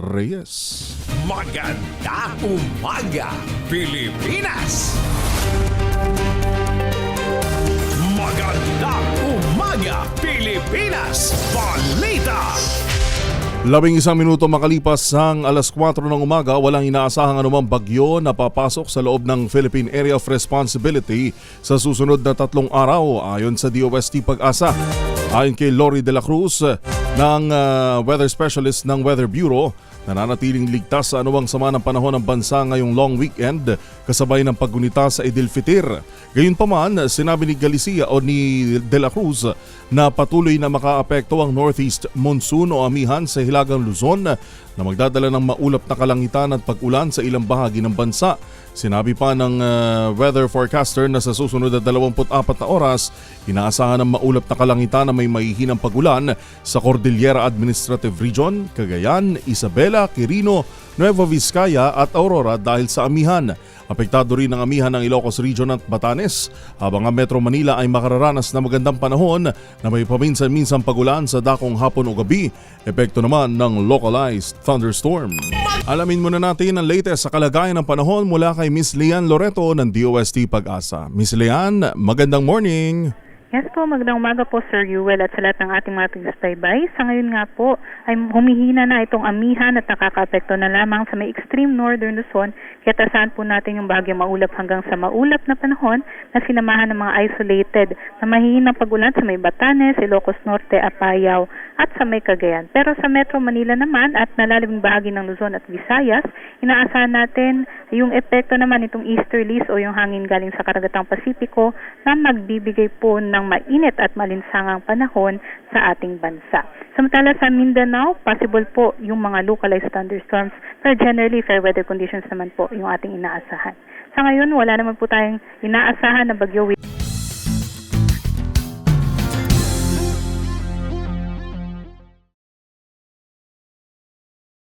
Reyes. Maganda umaga, Pilipinas! Maganda umaga, Pilipinas! Balita! 11 minuto makalipas ang alas 4 ng umaga, walang inaasahang anumang bagyo na papasok sa loob ng Philippine Area of Responsibility sa susunod na 3 araw ayon sa DOST Pag-asa. Ayon kay Lori de la Cruz ng Weather Specialist ng Weather Bureau, nananatiling ligtas sa anumang sama ng panahon ng bansa ngayong long weekend kasabay ng paggunita sa Idil Fitir. Gayunpaman, sinabi ni Galicia o ni De La Cruz na patuloy na makaapekto ang northeast monsoon o amihan sa Hilagang Luzon na magdadala ng maulap na kalangitan at pag-ulan sa ilang bahagi ng bansa. Sinabi pa ng weather forecaster na sa susunod na 24 na oras, inaasahan ng maulap na kalangitan na may mahihinang pag-ulan sa Cordillera Administrative Region, Cagayan, Isabela, Quirino, Nueva Vizcaya at Aurora dahil sa amihan. Apektado rin ang amihan ng Ilocos Region at Batanes, habang ang Metro Manila ay makararanas na magandang panahon na may paminsan-minsan pag-ulan sa dakong hapon o gabi, epekto naman ng localized thunderstorm. Alamin muna natin ang latest sa kalagayan ng panahon mula kay Miss Lian Loreto ng DOST Pag-asa. Miss Lian, magandang morning! Yes po, magandang umaga po Sir Yuel at sa lahat ng ating mga taga-subaybay. Sa ngayon nga po ay humihina na itong amihan at nakakaapekto na lamang sa may extreme northern Luzon. Kaya tasahan po natin yung bagyong maulap hanggang sa maulap na panahon na sinamahan ng mga isolated na mahihinang pag-ulan sa may Batanes, Ilocos Norte, Apayao at sa may Cagayan. Pero sa Metro Manila naman at nalaliming bahagi ng Luzon at Visayas, inaasahan natin yung epekto naman itong easterlies o yung hangin galing sa karagatang Pasipiko na magbibigay po ng mainit at malinsangang panahon sa ating bansa. Samantala sa Mindanao, possible po yung mga localized thunderstorms, pero generally fair weather conditions naman po yung ating inaasahan. Sa ngayon, wala naman po tayong inaasahan na bagyo.